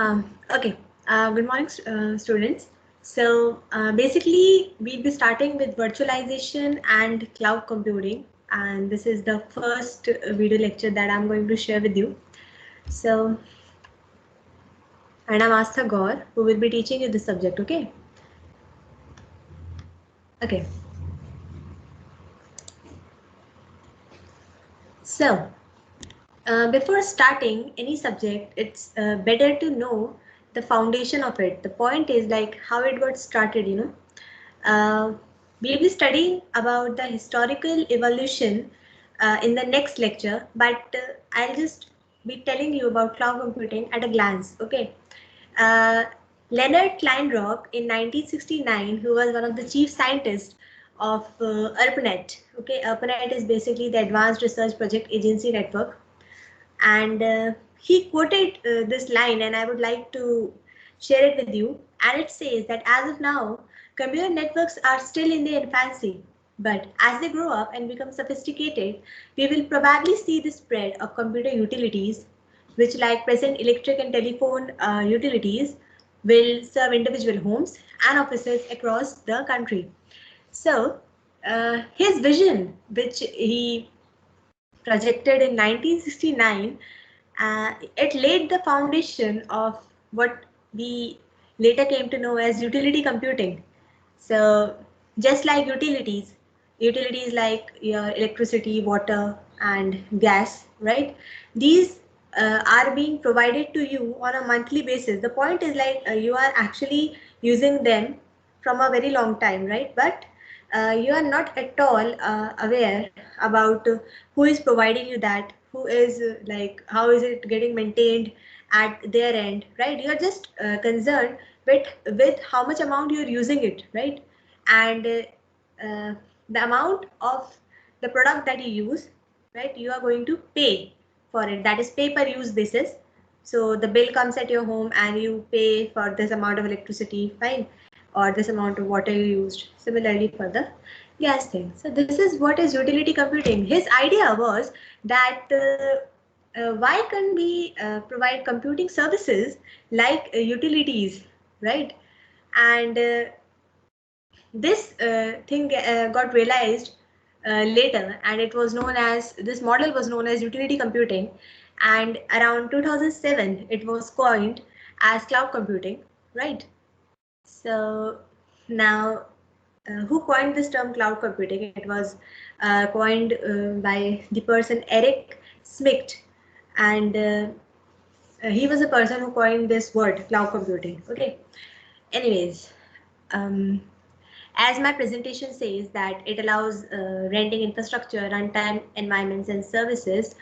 Okay, good morning, students. So basically, we'll be starting with virtualization and cloud computing, and this is the first video lecture that I'm going to share with you. So, and I'm Astha Gaur, who will be teaching you this subject. Okay. Okay. So, before starting any subject, it's better to know the foundation of it. The point is like how it got started. Uh, we'll be studying about the historical evolution in the next lecture, but I'll just be telling you about cloud computing at a glance. Okay. Uh, Leonard Kleinrock in 1969, who was one of the chief scientists of ARPANET. Okay, ARPANET is basically the Advanced Research Project Agency Network, and he quoted this line, and I would like to share it with you. And it says that as of now, computer networks are still in their infancy, but as they grow up and become sophisticated, we will probably see the spread of computer utilities, which, like present electric and telephone utilities, will serve individual homes and offices across the country. So his vision, which he projected in 1969, it laid the foundation of what we later came to know as utility computing. So just like utilities like your electricity, water, and gas, right? These are being provided to you on a monthly basis. The point is like you are actually using them from a very long time, right? But you are not at all aware about who is providing you that, who is like how is it getting maintained at their end, right? You are just concerned with how much amount you are using it, right? And the amount of the product that you use, right, you are going to pay for it. That is pay per use basis. So the bill comes at your home and you pay for this amount of electricity, fine, or this amount of water you used. Similarly for the gas thing. So this is what is utility computing. His idea was that why can't we provide computing services like utilities, right? And this thing got realized later, and it was known as, this model was known as utility computing, and around 2007 it was coined as cloud computing, right? So now who coined this term cloud computing? It was coined by the person Eric Schmidt, and he was the person who coined this word cloud computing. Okay, anyways, um, as my presentation says, that it allows renting infrastructure, runtime environments, and services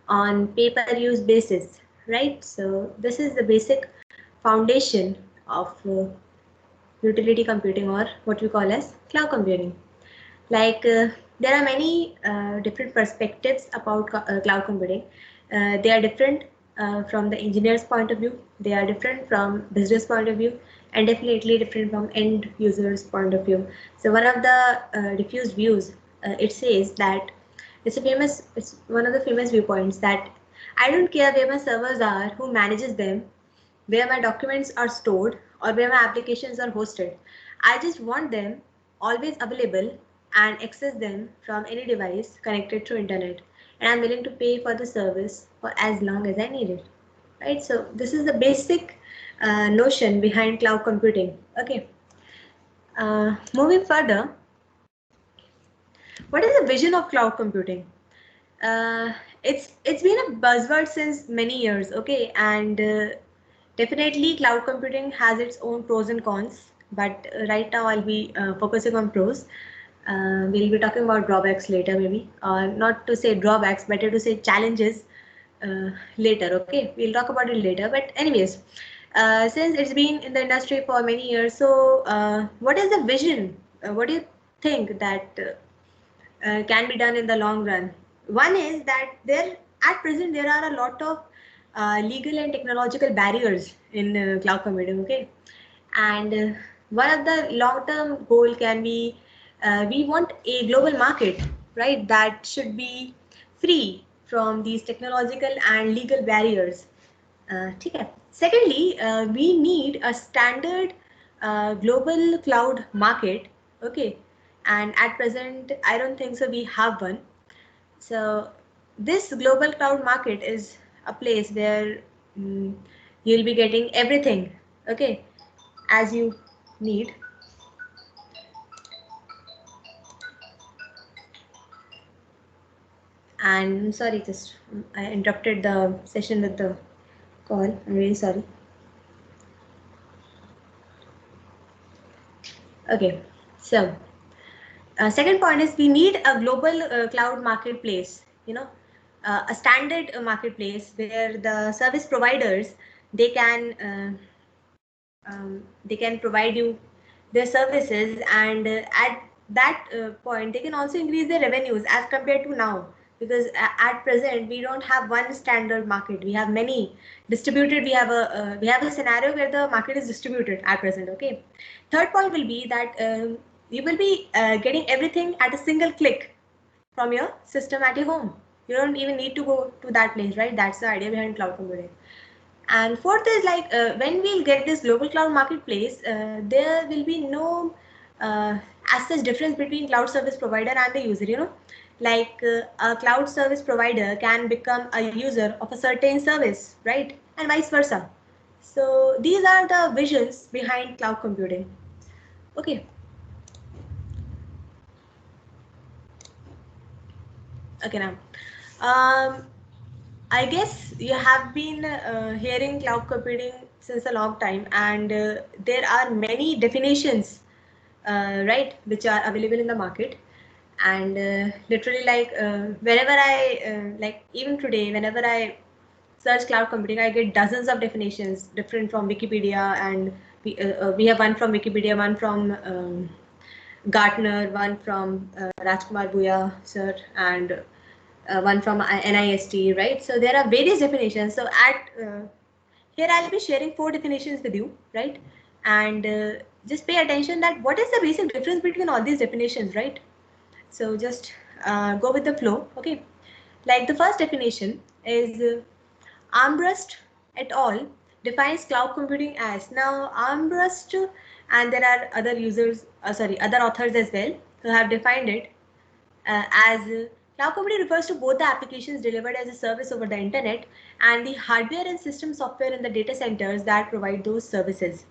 on pay-per-use basis, right? So this is the basic foundation of utility computing, or what we call as cloud computing. Like there are many different perspectives about cloud computing. They are different from the engineer's point of view. They are different from business point of view, and definitely different from end user's point of view. So one of the diffused views, it says that it's one of the famous viewpoints that I don't care where my servers are, who manages them, where my documents are stored, or where my applications are hosted. I just want them always available and access them from any device connected to internet, and I'm willing to pay for the service for as long as I need it, right? So this is the basic notion behind cloud computing. Okay, moving further, what is the vision of cloud computing? uh, it's been a buzzword since many years, okay, and definitely cloud computing has its own pros and cons, but right now I'll be focusing on pros. We'll be talking about drawbacks later, maybe, not to say drawbacks, better to say challenges later. Okay, we'll talk about it later, but anyways, since it's been in the industry for many years, so what is the vision? What do you think that can be done in the long run? One is that there at present there are a lot of legal and technological barriers in cloud computing. Okay, and one of the long-term goal can be we want a global market, right? That should be free from these technological and legal barriers. ठीक है. Secondly, we need a standard global cloud market. Okay, and at present I don't think so we have one. So this global cloud market is a place where mm, you'll be getting everything, okay, as you need. And sorry, just I interrupted the session with the call. I'm really sorry. Okay, so second point is we need a global cloud marketplace. A standard marketplace where the service providers they can they can provide you their services, and at that point they can also increase their revenues as compared to now, because at present we don't have one standard market, we have many distributed. We have a scenario where the market is distributed at present. Okay, third point will be that you will be getting everything at a single click from your system at your home. You don't even need to go to that place, right? That's the idea behind cloud computing. And fourth is like when we'll get this global cloud marketplace, there will be no as such difference between cloud service provider and the user. Like a cloud service provider can become a user of a certain service, right? And vice versa. So these are the visions behind cloud computing. Okay. Okay, now. I guess you have been hearing cloud computing since a long time, and there are many definitions, right, which are available in the market. And literally, like whenever like even today, whenever I search cloud computing, I get dozens of definitions, different from Wikipedia, and we have one from Wikipedia, one from Gartner, one from Rajkumar Bhuya sir, and one from NIST, right? So there are various definitions. So at here I'll be sharing 4 definitions with you, right? And just pay attention that what is the basic difference between all these definitions, right? So just go with the flow, okay? Like the first definition is Armbrust et al. Defines cloud computing as, now Armbrust, and there are other users, other authors as well who have defined it as cloud computing refers to both the applications delivered as a service over the internet and the hardware and system software in the data centers that provide those services.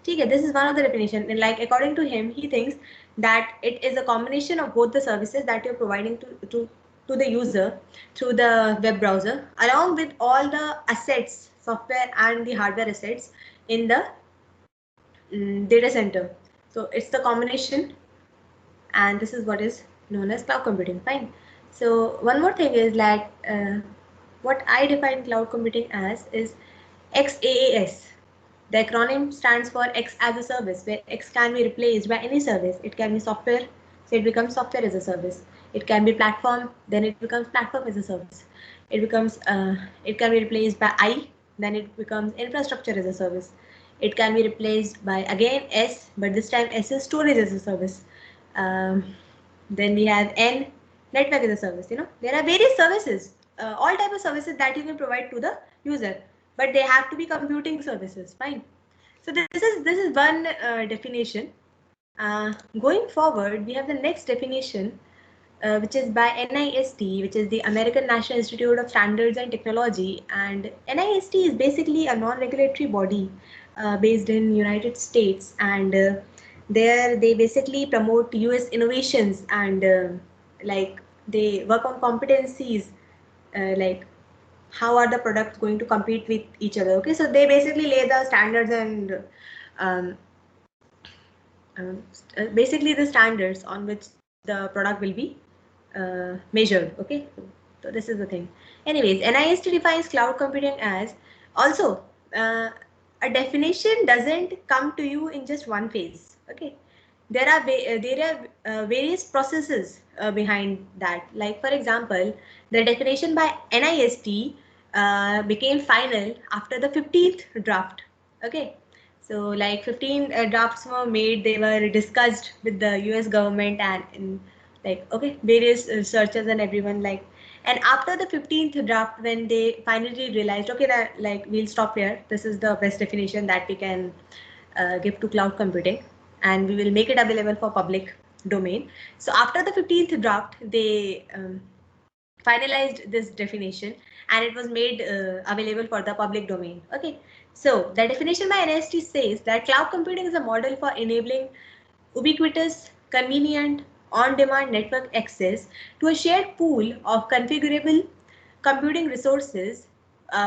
Okay, this is one of the definition. And like according to him, he thinks that it is a combination of both the services that you're providing to the user through the web browser, along with all the assets, software and the hardware assets in the data center. So it's the combination, and this is what is known as cloud computing. Fine. So one more thing is like what I define cloud computing as is XaaS. The acronym stands for X as a service, where X can be replaced by any service. It can be software, so it becomes software as a service. It can be platform, then it becomes platform as a service. It can be replaced by I, then it becomes infrastructure as a service. It can be replaced by again S, but this time S is storage as a service. Um, then we have N, network as a service. There are various services, all type of services that you can provide to the user, but they have to be computing services. Fine. So this is one definition. Going forward, we have the next definition, which is by NIST, which is the American National Institute of Standards and Technology. And NIST is basically a non-regulatory body based in United States, and there they basically promote US innovations, and like they work on competencies, like how are the products going to compete with each other. Okay, so they basically lay the standards and um, basically the standards on which the product will be measured. Okay, so this is the thing. Anyways, NIST defines cloud computing as also a definition doesn't come to you in just one phase. Okay, there are various processes behind that. Like for example, the definition by NIST became final after the 15th draft. Okay, so like 15 drafts were made, they were discussed with the US government and in, like, okay, various researchers and everyone, like, And after the 15th draft, when they finally realized, okay, that like we'll stop here. This is the best definition that we can give to cloud computing, and we will make it available for public domain. So after the 15th draft, they finalized this definition, and it was made available for the public domain. Okay, so the definition by NIST says that cloud computing is a model for enabling ubiquitous, convenient, on-demand network access to a shared pool of configurable computing resources,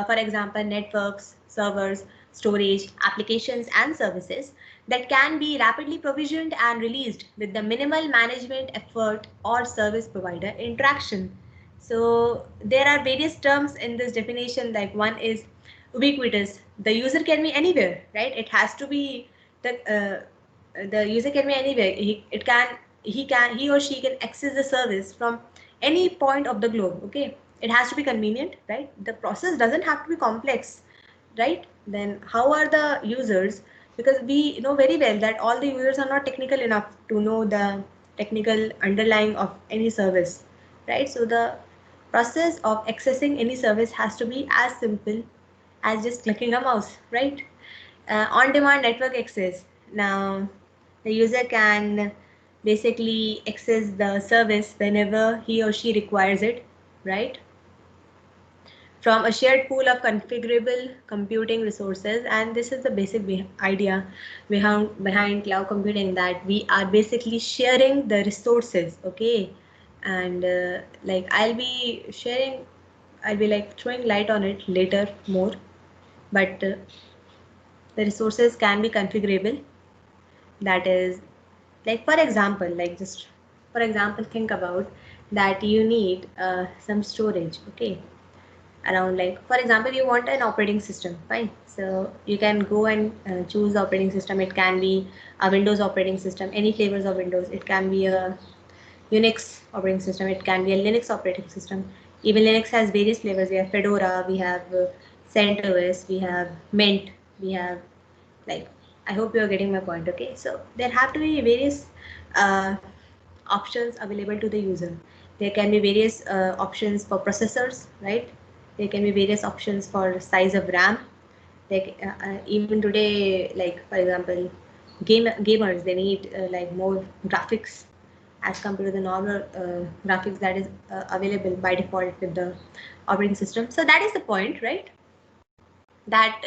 for example, networks, servers, storage, applications, and services that can be rapidly provisioned and released with the minimal management effort or service provider interaction. So there are various terms in this definition, like one is ubiquitous. The user can be anywhere, right? It has to be the user can be anywhere. He or she can access the service from any point of the globe. Okay, it has to be convenient, right? The process doesn't have to be complex, right? Then how are the users? Because we know very well that all the users are not technical enough to know the technical underlying of any service, right? So the process of accessing any service has to be as simple as just clicking a mouse, right? On-demand network access. Now, the user can basically access the service whenever he or she requires it, right? From a shared pool of configurable computing resources. And this is the basic idea behind cloud computing, that we are basically sharing the resources. Okay, and like I'll be like throwing light on it later more, but the resources can be configurable. That is, like for example, like just for example, think about that you need some storage. Okay, around, like for example, you want an operating system, fine, so you can go and choose operating system. It can be a Windows operating system, any flavors of Windows. It can be a Unix operating system, it can be a Linux operating system. Even Linux has various flavors. We have Fedora, we have CentOS, we have Mint, we have, like, I hope you're getting my point. Okay, so there have to be various uh, options available to the user. There can be various options for processors, right? There can be various options for size of RAM. Like even today, like for example, gamers, they need like more graphics as compared to the normal graphics that is available by default with the operating system. So that is the point, right? That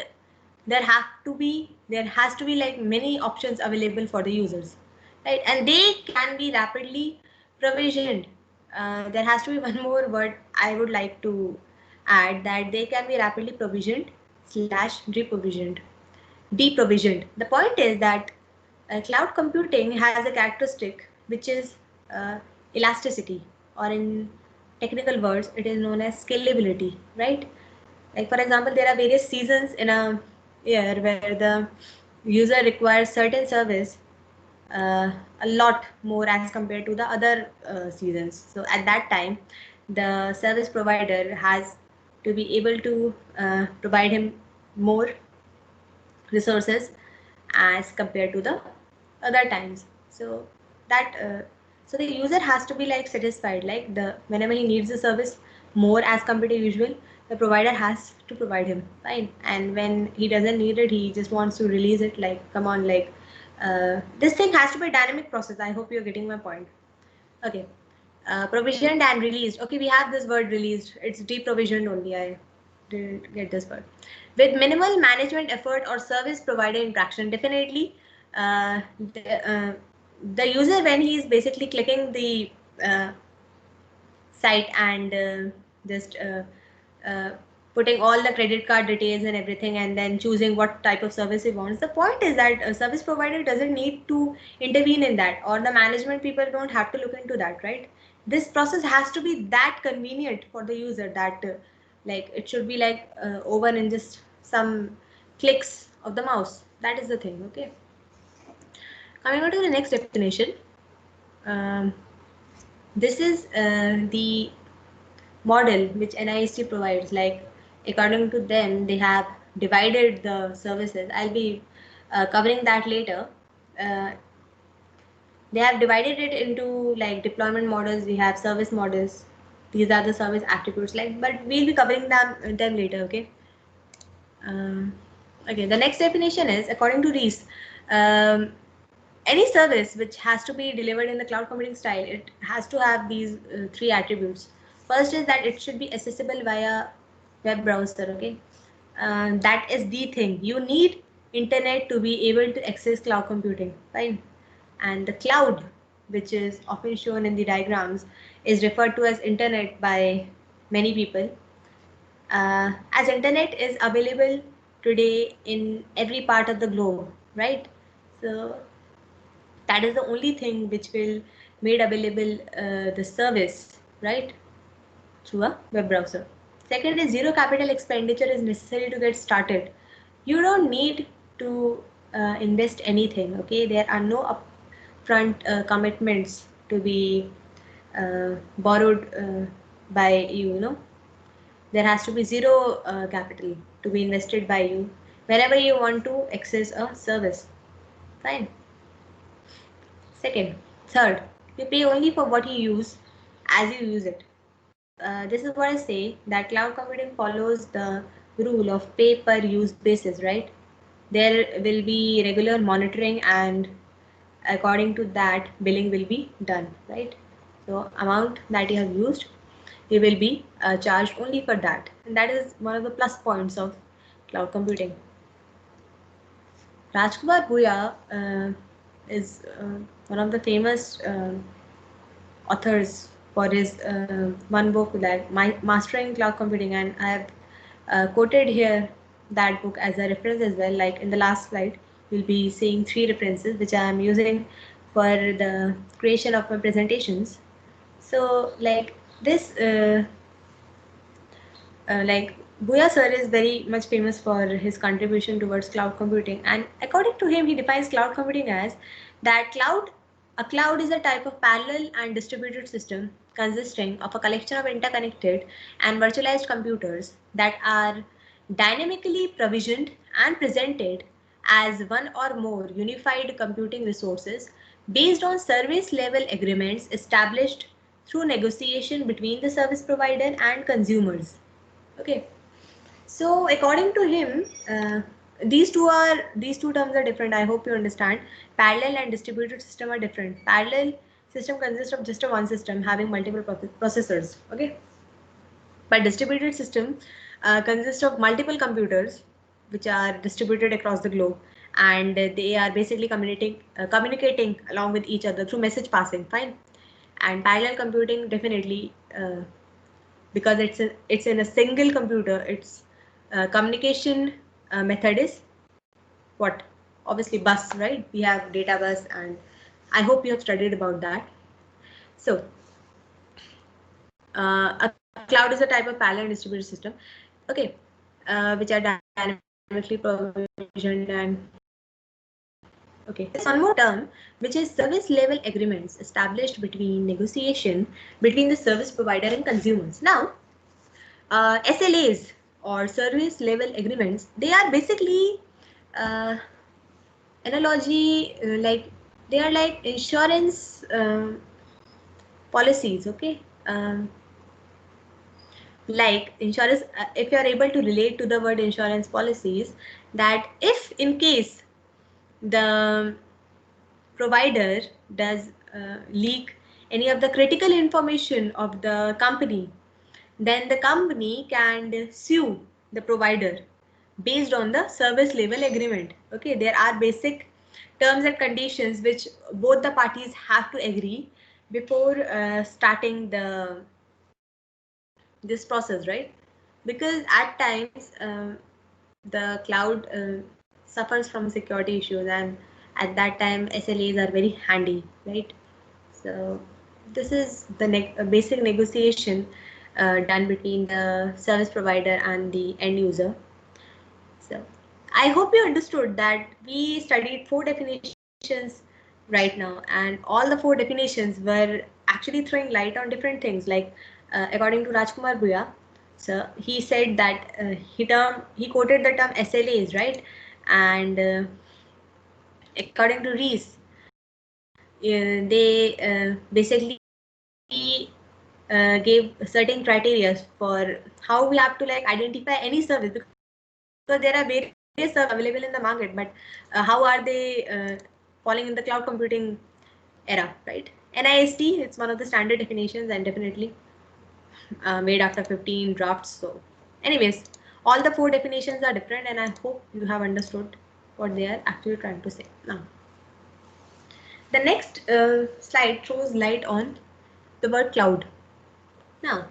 there has to be like many options available for the users, right? And they can be rapidly provisioned. There has to be one more word I would like to add, that they can be rapidly provisioned slash deprovisioned. The point is that cloud computing has a characteristic which is uh, elasticity, or in technical words, it is known as scalability, right? Like for example, there are various seasons in a year where the user requires certain service a lot more as compared to the other seasons. So at that time, the service provider has to be able to provide him more resources as compared to the other times. So that so the user has to be like satisfied, like the whenever he needs the service more as compared to usual, the provider has to provide him, fine. And when he doesn't need it, he just wants to release it, like come on, like this thing has to be a dynamic process. I hope you're getting my point. Okay, provisioned and released. Okay, we have this word released. It's deprovisioned only. I didn't get this word. With minimal management effort or service provider interaction, definitely uh, the, uh, the user, when he is basically clicking the site and just uh, putting all the credit card details and everything, and then choosing what type of service he wants. The point is that a service provider doesn't need to intervene in that, or the management people don't have to look into that, right? This process has to be that convenient for the user that like it should be like over in just some clicks of the mouse. That is the thing. Okay, coming on to the next definition. um, this is the model which NIST provides. Like according to them, they have divided the services. I'll be covering that later. Uh, they have divided it into like deployment models. We have service models. These are the service attributes, like, but we'll be covering them later. Okay. Okay. The next definition is, according to Rees, um, any service which has to be delivered in the cloud computing style, it has to have these three attributes. First is that it should be accessible via web browser. Okay. That is the thing. You need internet to be able to access cloud computing. Fine. And the cloud, which is often shown in the diagrams, is referred to as internet by many people. As internet is available today in every part of the globe, right? So that is the only thing which will made available the service, right, through a web browser. Second is zero capital expenditure is necessary to get started. You don't need to invest anything. Okay, there are no upfront commitments to be borrowed by you. You know, there has to be zero capital to be invested by you whenever you want to access a service. Fine. Second, third, you pay only for what you use as you use it. This is what I say, that cloud computing follows the rule of pay per use basis, right? There will be regular monitoring, and according to that, billing will be done, right? So amount that you have used, you will be charged only for that, and that is one of the plus points of cloud computing. Rajkumar Bhuya is one of the famous authors for his one book, that Mastering Cloud Computing, and I have quoted here that book as a reference as well. Like in the last slide, you'll be seeing three references which I am using for the creation of my presentations. So like this, like Bhuya sir is very much famous for his contribution towards cloud computing, and according to him, he defines cloud computing as that a cloud is a type of parallel and distributed system consisting of a collection of interconnected and virtualized computers that are dynamically provisioned and presented as one or more unified computing resources based on service level agreements established through negotiation between the service provider and consumers. Okay, so according to him, these two terms are different. I hope you understand. Parallel and distributed system are different. Parallel system consists of just a one system having multiple processors. Okay, but distributed system consists of multiple computers which are distributed across the globe, and they are basically communicating along with each other through message passing. Fine, and parallel computing definitely. Because it's in a single computer, its communication method is what, obviously bus, right? We have data bus, and I hope you have studied about that. So a cloud is a type of parallel distributed system, okay, which are dynamically provisioned. And okay, there's one more term which is service level agreements established between negotiation between the service provider and consumers. Now SLAs, or service level agreements, they are basically uh, analogy, like they are like insurance policies. Okay, like insurance, if you are able to relate to the word insurance policies, that if in case the provider does leak any of the critical information of the company, then the company can sue the provider based on the service level agreement. Okay, there are basic terms and conditions which both the parties have to agree before starting this process, right? Because at times the cloud suffers from security issues, and at that time SLAs are very handy, right? So this is the basic negotiation done between the service provider and the end user. So I hope you understood that we studied four definitions right now, and all the four definitions were actually throwing light on different things. Like according to Rajkumar Bhuya, so he said that he quoted the term SLAs, right? And according to Rees, they basically gave certain criteria for how we have to like identify any service, because there are various services available in the market, but how are they falling in the cloud computing era, right? NIST, it's one of the standard definitions and definitely made after 15 drafts. So anyways, all the four definitions are different, and I hope you have understood what they are actually trying to say. Now, the next slide throws light on the word cloud. Now,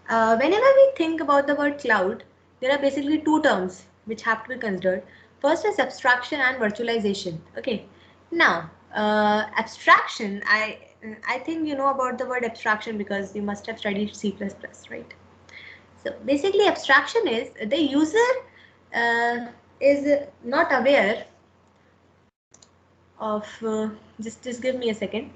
whenever we think about the word cloud, there are basically two terms which have to be considered. First is abstraction and virtualization. Okay. Now, abstraction, I think you know about the word abstraction because you must have studied C++, right? So basically, abstraction is the user is not aware of. Just give me a second.